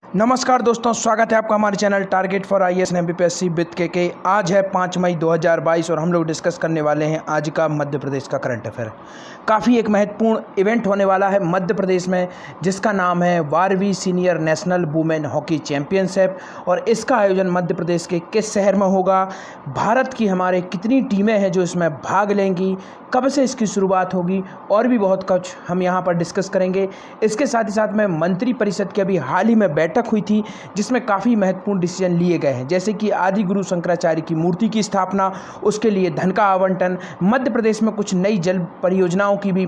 नमस्कार दोस्तों, स्वागत है आपका हमारे channel target for IAS and MPSC with के। आज है 5 मई 2022 और हम लोग डिस्कस करने वाले हैं आज का मध्य प्रदेश का करंट अफेयर। काफ़ी एक महत्वपूर्ण इवेंट होने वाला है मध्य प्रदेश में, जिसका नाम है 12वीं senior national women hockey championship. और इसका आयोजन मध्य प्रदेश के किस शहर में होगा, भारत की हमारे कितनी टीमें हैं जो इसमें भाग लेंगी, कब से इसकी शुरुआत होगी, और भी बहुत कुछ हम यहाँ पर डिस्कस करेंगे। इसके साथ ही साथ में मंत्री परिषद की अभी हाल ही में बैठक हुई थी, जिसमें काफ़ी महत्वपूर्ण डिसीजन लिए गए हैं, जैसे कि आदि गुरु शंकराचार्य की मूर्ति की स्थापना, उसके लिए धन का आवंटन, मध्य प्रदेश में कुछ नई जल परियोजनाओं की भी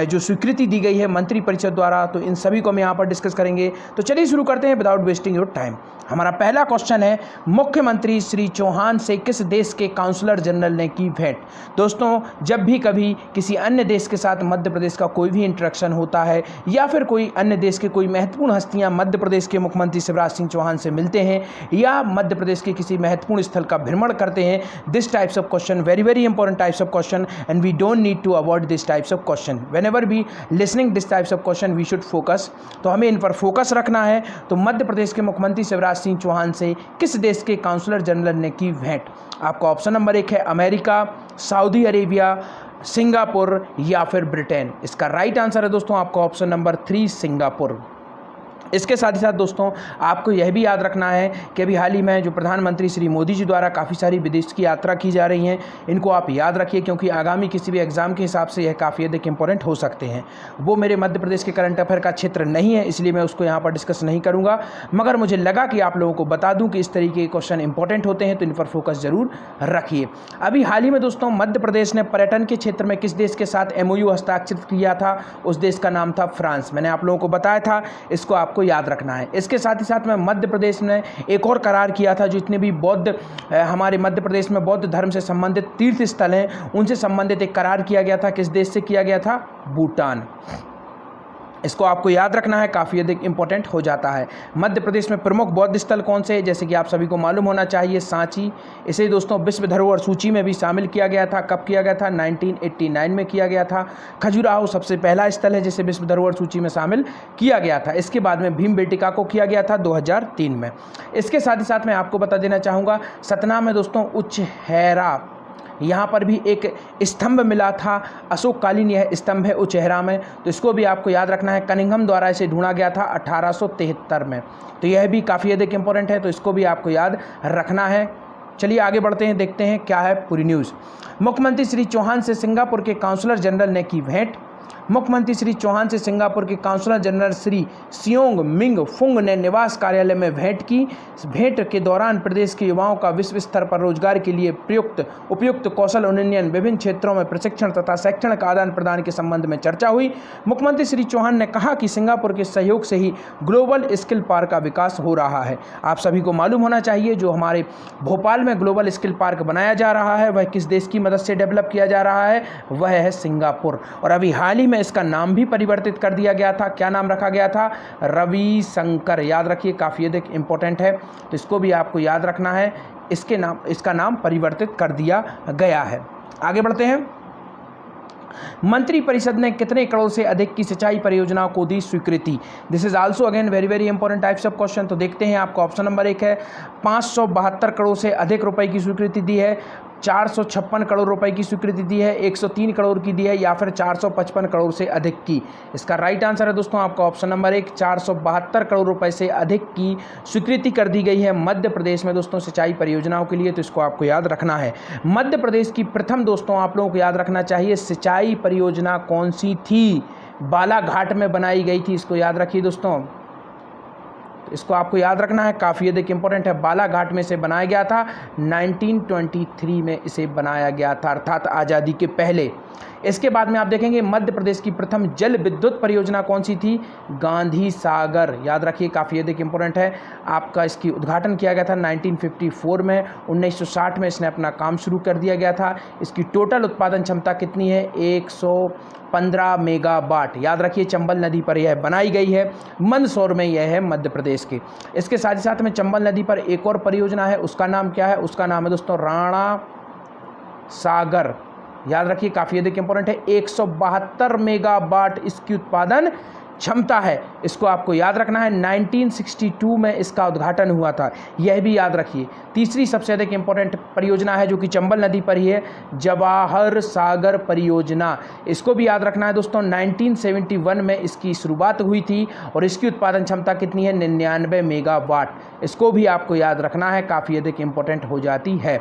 जो स्वीकृति दी गई है मंत्री परिषद द्वारा। तो इन सभी को हम यहाँ पर डिस्कस करेंगे। तो चलिए शुरू करते हैं विदाउट वेस्टिंग योर टाइम। हमारा पहला क्वेश्चन है, मुख्यमंत्री श्री चौहान से किस देश के काउंसलर जनरल ने की भेंट। दोस्तों, जब भी कभी किसी अन्य देश के साथ मध्य प्रदेश का कोई भी इंटरेक्शन होता है या फिर कोई अन्य देश के कोई महत्वपूर्ण हस्तियां मध्य प्रदेश के मुख्यमंत्री शिवराज सिंह चौहान से मिलते हैं या मध्य प्रदेश के किसी महत्वपूर्ण स्थल का भ्रमण करते हैं, this types of question very important types of question and we don't need to avoid this types of question. Whenever we listening this types of question we should focus. तो हमें इन पर फोकस रखना है। तो मध्य प्रदेश के मुख्यमंत्री शिवराज सिंह चौहान से किस देश के काउंसलर जनरल ने की भेंट। आपका ऑप्शन नंबर 1 है अमेरिका, सऊदी अरेबिया, सिंगापुर या फिर ब्रिटेन। इसका राइट आंसर है दोस्तों आपका ऑप्शन नंबर 3 सिंगापुर। इसके साथ ही साथ दोस्तों आपको यह भी याद रखना है कि अभी हाल ही में जो प्रधानमंत्री श्री मोदी जी द्वारा काफ़ी सारी विदेश की यात्रा की जा रही हैं, इनको आप याद रखिए, क्योंकि आगामी किसी भी एग्जाम के हिसाब से यह काफ़ी अधिक इंपॉर्टेंट हो सकते हैं। वो मेरे मध्य प्रदेश के करंट अफेयर का क्षेत्र नहीं है, इसलिए मैं उसको यहाँ पर डिस्कस नहीं करूँगा, मगर मुझे लगा कि आप लोगों को बता दूँ कि इस तरीके के क्वेश्चन इंपॉर्टेंट होते हैं, तो इन पर फोकस जरूर रखिए। अभी हाल ही में दोस्तों मध्य प्रदेश ने पर्यटन के क्षेत्र में किस देश के साथ MOU हस्ताक्षरित किया था, उस देश का नाम था फ्रांस। मैंने आप लोगों को बताया था, इसको आपको याद रखना है। इसके साथ ही साथ में मध्य प्रदेश ने एक और करार किया था, जितने भी बौद्ध हमारे मध्य प्रदेश में बौद्ध धर्म से संबंधित तीर्थ स्थल हैं, उनसे संबंधित एक करार किया गया था। किस देश से किया गया था? भूटान। इसको आपको याद रखना है, काफ़ी अधिक इंपॉर्टेंट हो जाता है। मध्य प्रदेश में प्रमुख बौद्ध स्थल कौन से हैं, जैसे कि आप सभी को मालूम होना चाहिए, सांची। इसे दोस्तों विश्व धरोहर सूची में भी शामिल किया गया था। कब किया गया था? 1989 में किया गया था। खजुराहो सबसे पहला स्थल है जिसे विश्व धरोहर सूची में शामिल किया गया था। इसके बाद में भीमबेटका को किया गया था 2003 में। इसके साथ ही साथ मैं आपको बता देना चाहूँगा, सतना में दोस्तों उच्चहरा, यहाँ पर भी एक स्तंभ मिला था, अशोककालीन यह स्तंभ है उचेहरा में, तो इसको भी आपको याद रखना है। कनिंघम द्वारा इसे ढूंढा गया था 1873 में, तो यह भी काफ़ी अधिक इंपॉर्टेंट है, तो इसको भी आपको याद रखना है। चलिए आगे बढ़ते हैं, देखते हैं क्या है पूरी न्यूज़। मुख्यमंत्री श्री चौहान से सिंगापुर के काउंसलर जनरल ने की भेंट। मुख्यमंत्री श्री चौहान से सिंगापुर के counsellor general Shri सियोंग Ming Fung ने निवास कार्यालय में भेंट की। भेंट के दौरान प्रदेश के युवाओं का विश्व स्तर पर रोजगार के लिए उपयुक्त कौशल उन्नयन, विभिन्न क्षेत्रों में प्रशिक्षण तथा शैक्षणिक आदान प्रदान के संबंध में चर्चा हुई। मुख्यमंत्री श्री चौहान ने कहा कि सिंगापुर के सहयोग से ही ग्लोबल स्किल पार्क का विकास हो रहा है। आप सभी को मालूम होना चाहिए, जो हमारे भोपाल में ग्लोबल स्किल पार्क बनाया जा रहा है, वह किस देश की मदद से डेवलप किया जा रहा है? वह है सिंगापुर। और अभी हाल ही में इसका नाम भी परिवर्तित कर दिया गया था। क्या नाम रखा गया था? रविशंकर। याद रखिए, काफ़ी अधिक इंपॉर्टेंट है, तो इसको भी आपको याद रखना है। इसका नाम परिवर्तित कर दिया गया है। आगे बढ़ते हैं। मंत्री परिषद ने कितने करोड़ से अधिक की सिंचाई परियोजनाओं को दी स्वीकृति। This is also again very important types of question. तो देखते हैं, आपका ऑप्शन नंबर 1 है 572 करोड़ से अधिक रुपए की स्वीकृति दी है, 456 करोड़ रुपए की स्वीकृति दी है, 103 करोड़ की दी है, या फिर 455 करोड़ से अधिक की। इसका राइट आंसर है दोस्तों आपका ऑप्शन नंबर 1, 472 करोड़ रुपए से अधिक की स्वीकृति कर दी गई है मध्य प्रदेश में दोस्तों सिंचाई परियोजनाओं के लिए। तो इसको आपको याद रखना है। मध्य प्रदेश की प्रथम दोस्तों आप लोगों को याद रखना चाहिए सिंचाई परियोजना कौन सी थी? बालाघाट में बनाई गई थी। इसको याद रखिए दोस्तों, इसको आपको याद रखना है, काफ़ी अधिक इंपॉर्टेंट है। बालाघाट में इसे बनाया गया था, 1923 में इसे बनाया गया था, अर्थात आज़ादी के पहले। इसके बाद में आप देखेंगे मध्य प्रदेश की प्रथम जल विद्युत परियोजना कौन सी थी? गांधी सागर। याद रखिए, काफ़ी अधिक इंपॉर्टेंट है। आपका इसकी उद्घाटन किया गया था 1954 में। 1960 में इसने अपना काम शुरू कर दिया गया था। इसकी टोटल उत्पादन क्षमता कितनी है? 115 मेगावाट। याद रखिए, चंबल नदी पर यह बनाई गई है, मंदसौर में यह है मध्य प्रदेश के। इसके साथ ही साथ में चंबल नदी पर एक और परियोजना है, उसका नाम क्या है? उसका नाम है दोस्तों राणा सागर। याद रखिए, काफ़ी अधिक इंपॉर्टेंट है। 172 मेगावाट इसकी उत्पादन क्षमता है, इसको आपको याद रखना है। 1962 में इसका उद्घाटन हुआ था, यह भी याद रखिए। तीसरी सबसे अधिक इंपॉर्टेंट परियोजना है जो कि चंबल नदी पर ही है, जवाहर सागर परियोजना, इसको भी याद रखना है दोस्तों। 1971 में इसकी शुरुआत हुई थी और इसकी उत्पादन क्षमता कितनी है, 99 मेगावाट, इसको भी आपको याद रखना है, काफ़ी अधिक इंपॉर्टेंट हो जाती है।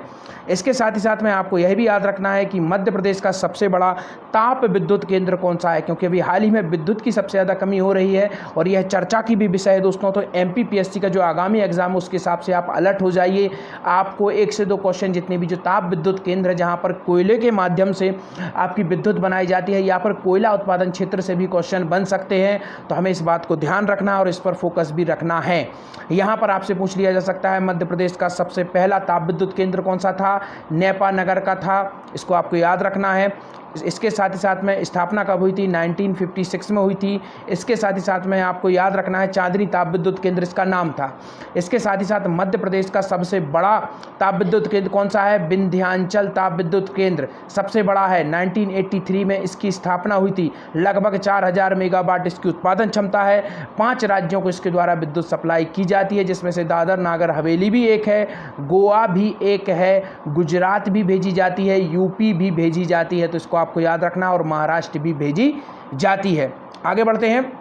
इसके साथ ही साथ में आपको यह भी याद रखना है कि मध्य प्रदेश का सबसे बड़ा ताप विद्युत केंद्र कौन सा है, क्योंकि अभी हाल ही में विद्युत की सबसे ज़्यादा कमी हो रही है और यह चर्चा की भी विषय है दोस्तों। तो MPPSC का जो आगामी एग्जाम है उसके हिसाब से आप अलर्ट हो जाइए। आपको 1 से 2 क्वेश्चन जितने भी जो ताप विद्युत केंद्र है जहां पर कोयले के माध्यम से आपकी विद्युत बनाई जाती है या पर कोयला उत्पादन क्षेत्र से भी क्वेश्चन बन सकते हैं, तो हमें इस बात को ध्यान रखना है और इस पर फोकस भी रखना है। यहाँ पर आपसे पूछ लिया जा सकता है मध्य प्रदेश का सबसे पहला ताप विद्युत केंद्र कौन सा था, नेपा नगर का था, इसको आपको याद रखना है। इसके साथ ही साथ में स्थापना कब हुई थी, 1956 में हुई थी। इसके साथ ही साथ में आपको याद रखना है चांदनी ताप विद्युत केंद्र इसका नाम था। इसके साथ ही साथ मध्य प्रदेश का सबसे बड़ा ताप विद्युत केंद्र कौन सा है, विंध्याचल ताप विद्युत केंद्र सबसे बड़ा है। 1983 में इसकी स्थापना हुई थी, लगभग 4000 मेगावाट इसकी उत्पादन क्षमता है। 5 राज्यों को इसके द्वारा विद्युत सप्लाई की जाती है, जिसमें से दादर नागर हवेली भी एक है, गोवा भी एक है, गुजरात भी भेजी जाती है, यूपी भी भेजी जाती है, तो इसको आपको याद रखना, और महाराष्ट्र भी भेजी जाती है। आगे बढ़ते हैं।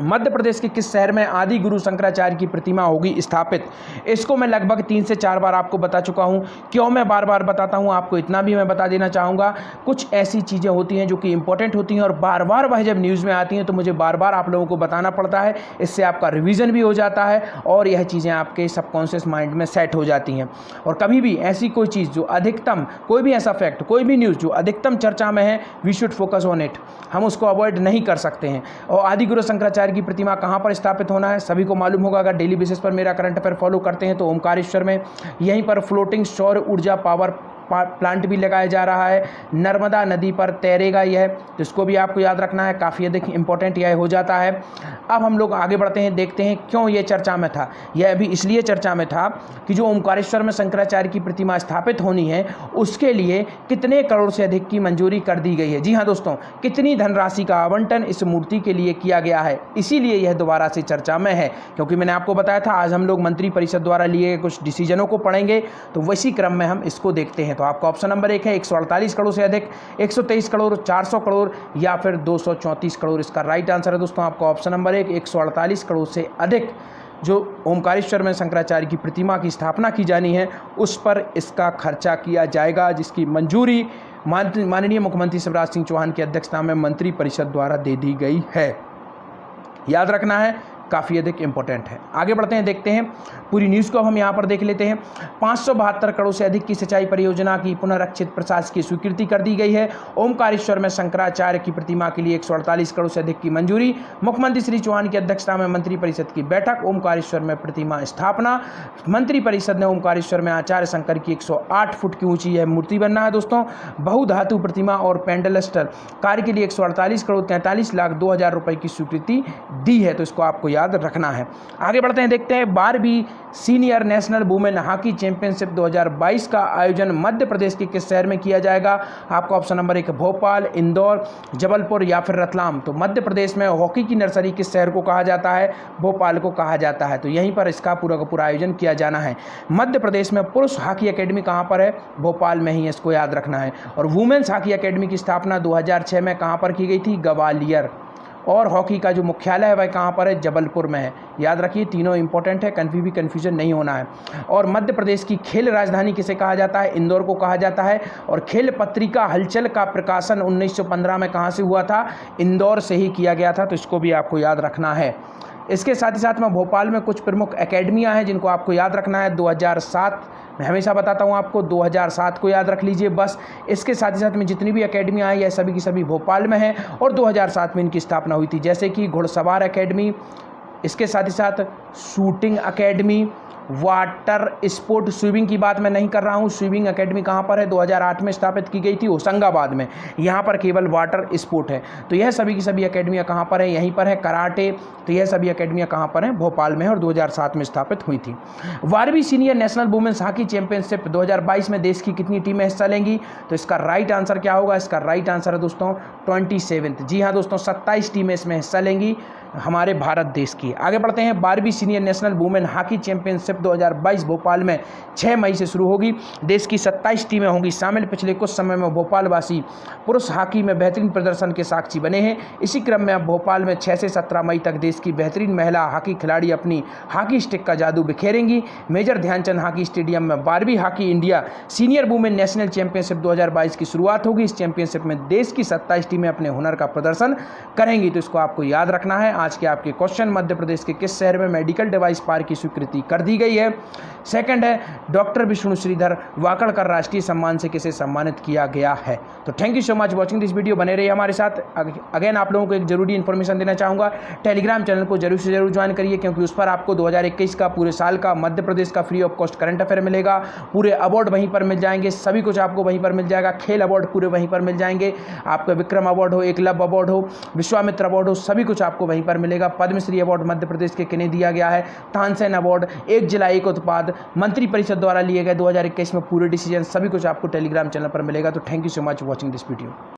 मध्य प्रदेश के किस शहर में आदि गुरु शंकराचार्य की प्रतिमा होगी स्थापित, इसको मैं लगभग 3 से 4 बार आपको बता चुका हूं। क्यों मैं बार बार बताता हूं, आपको इतना भी मैं बता देना चाहूँगा, कुछ ऐसी चीज़ें होती हैं जो कि इंपॉर्टेंट होती हैं और बार बार वह जब न्यूज़ में आती हैं तो मुझे बार बार आप लोगों को बताना पड़ता है। इससे आपका रिवीजन भी हो जाता है और यह चीज़ें आपके सबकॉन्शियस माइंड में सेट हो जाती हैं। और कभी भी ऐसी कोई चीज़ जो अधिकतम, कोई भी ऐसा फैक्ट, कोई भी न्यूज़ जो अधिकतम चर्चा में है, we should focus on it, हम उसको अवॉइड नहीं कर सकते हैं। और आदि गुरु शंकराचार्य की प्रतिमा कहाँ पर स्थापित होना है, सभी को मालूम होगा, अगर डेली बेसिस पर मेरा करंट अफेयर फॉलो करते हैं तो ओमकारेश्वर में। यहीं पर फ्लोटिंग सौर ऊर्जा पावर प्लांट भी लगाया जा रहा है, नर्मदा नदी पर तैरेगा यह, तो इसको भी आपको याद रखना है, काफ़ी अधिक इंपॉर्टेंट यह हो जाता है। अब हम लोग आगे बढ़ते हैं, देखते हैं क्यों ये चर्चा में था। यह अभी इसलिए चर्चा में था कि जो ओमकारेश्वर में शंकराचार्य की प्रतिमा स्थापित होनी है उसके लिए कितने करोड़ से अधिक की मंजूरी कर दी गई है। जी हाँ दोस्तों, कितनी धनराशि का आवंटन इस मूर्ति के लिए किया गया है, इसीलिए यह दोबारा से चर्चा में है। क्योंकि मैंने आपको बताया था आज हम लोग मंत्री परिषद द्वारा लिए गए कुछ डिसीजनों को पढ़ेंगे, तो वैसी क्रम में हम इसको देखते हैं। तो आपका ऑप्शन नंबर 1 है 148 करोड़ से अधिक, 123 करोड़, 400 करोड़ या फिर 234 करोड़, इसका राइट आंसर है दोस्तों आपका ऑप्शन नंबर 1, 148 करोड़ से अधिक जो ओमकारेश्वर में शंकराचार्य की प्रतिमा की स्थापना की जानी है उस पर इसका खर्चा किया जाएगा, जिसकी मंजूरी माननीय मुख्यमंत्री शिवराज सिंह चौहान की अध्यक्षता में मंत्री परिषद द्वारा दे दी गई है। याद रखना है, काफ़ी अधिक इंपॉर्टेंट है। आगे बढ़ते हैं, देखते हैं पूरी न्यूज़ को हम यहाँ पर देख लेते हैं। 572 करोड़ से अधिक की सिंचाई परियोजना की पुनरीक्षित प्रशासकीय स्वीकृति कर दी गई है। ओमकारेश्वर में शंकराचार्य की प्रतिमा के लिए 148 करोड़ से अधिक की मंजूरी, मुख्यमंत्री श्री चौहान की अध्यक्षता में मंत्री परिषद की बैठक, ओमकारेश्वर में प्रतिमा स्थापना। मंत्री परिषद ने ओमकारेश्वर में आचार्य शंकर की 108 फुट की ऊंची यह मूर्ति बनना है दोस्तों। बहुधातु प्रतिमा और पेंडलस्टर कार्य के लिए 148 करोड़ 43 लाख 2 हज़ार रुपये की स्वीकृति दी है, तो इसको आपको याद रखना है। आगे बढ़ते हैं, देखते हैं 12वीं senior national women hockey championship 2022 का आयोजन मध्य प्रदेश के किस शहर में किया जाएगा। आपका ऑप्शन नंबर 1 भोपाल, इंदौर, जबलपुर या फिर रतलाम। तो मध्य प्रदेश में हॉकी की नर्सरी किस शहर को कहा जाता है, भोपाल को कहा जाता है, तो यहीं पर इसका पूरा का पूरा आयोजन किया जाना है। मध्य प्रदेश में पुरुष हॉकी अकेडमी कहाँ पर है, भोपाल में ही, इसको याद रखना है। और वुमेन्स हॉकी अकेडमी की स्थापना 2006 में कहाँ पर की गई थी, ग्वालियर। और हॉकी का जो मुख्यालय है वह कहाँ पर है, जबलपुर में है। याद रखिए, तीनों इंपॉर्टेंट है, कभी भी कन्फ्यूजन नहीं होना है। और मध्य प्रदेश की खेल राजधानी किसे कहा जाता है, इंदौर को कहा जाता है। और खेल पत्रिका हलचल का प्रकाशन 1915 में कहाँ से हुआ था, इंदौर से ही किया गया था, तो इसको भी आपको याद रखना है। इसके साथ ही साथ में भोपाल में कुछ प्रमुख एकेडमियाँ हैं जिनको आपको याद रखना है। 2007 मैं हमेशा बताता हूँ आपको, 2007 को याद रख लीजिए बस। इसके साथ ही साथ में जितनी भी एकेडमियाँ हैं यह सभी की सभी भोपाल में हैं और 2007 में इनकी स्थापना हुई थी, जैसे कि घुड़सवार एकेडमी, इसके साथ ही साथ shooting academy, water sport, swimming की बात मैं नहीं कर रहा हूँ। स्विमिंग एकेडमी कहाँ पर है, 2008 में स्थापित की गई थी होशंगाबाद में, यहाँ पर केवल वाटर स्पोर्ट है। तो यह सभी की सभी एकेडमियाँ कहाँ पर है, यहीं पर है। कराटे, तो यह सभी एकेडमियाँ कहाँ पर हैं, भोपाल में है और 2007 में स्थापित हुई थी। 12वीं senior national women's hockey championship 2022 में देश की कितनी टीमें हिस्सा लेंगी, तो इसका राइट आंसर क्या होगा, इसका राइट आंसर है दोस्तों 27। जी हाँ दोस्तों, 27 टीमें इसमें हिस्सा लेंगी। हमारे भारत देश की। आगे बढ़ते हैं। 12वीं senior national women hockey championship 2022 Bhopal में 6 मई से शुरू होगी। देश की 27 टीमें होंगी शामिल। पिछले कुछ समय में भोपालवासी पुरुष हॉकी में बेहतरीन प्रदर्शन के साक्षी बने हैं। इसी क्रम में अब भोपाल में 6 से 17 मई तक देश की बेहतरीन महिला हॉकी खिलाड़ी अपनी हॉकी स्टिक का जादू बिखेरेंगी। मेजर ध्यानचंद हॉकी स्टेडियम में 12वीं hockey India senior women national championship 2022 की शुरुआत होगी। इस चैंपियनशिप में देश की 27 टीमें अपने हुनर का प्रदर्शन करेंगी। तो इसको आपको याद रखना है। आज के आपके क्वेश्चन, मध्य प्रदेश के किस शहर में मेडिकल डिवाइस पार्क की स्वीकृति कर दी गई है? सेकंड है, डॉक्टर विष्णु श्रीधर वाकड़कर राष्ट्रीय सम्मान से किसे सम्मानित किया गया है? तो thank you so much watching this video. बने रहिए हमारे साथ। अगेन आप लोगों को एक जरूरी इन्फॉर्मेशन देना चाहूँगा, टेलीग्राम चैनल को जरूर से जरूर ज्वाइन करिए, क्योंकि उस पर आपको 2021 का पूरे साल का मध्य प्रदेश का free of cost current affair मिलेगा। पूरे अवार्ड वहीं पर मिल जाएंगे, सभी कुछ आपको वहीं पर मिल जाएगा। खेल अवार्ड पूरे वहीं पर मिल जाएंगे। आपका विक्रम अवार्ड हो, एकलव्य अवार्ड हो, विश्वामित्र अवार्ड हो, सभी कुछ आपको वहीं पर मिलेगा। पद्मश्री अवार्ड मध्य प्रदेश के किन्हें दिया गया है, तानसेन अवार्ड, एक जिला एक उत्पाद, मंत्री परिषद द्वारा लिए गए 2021 में पूरे डिसीजन, सभी कुछ आपको टेलीग्राम चैनल पर मिलेगा। तो thank you so much watching this video.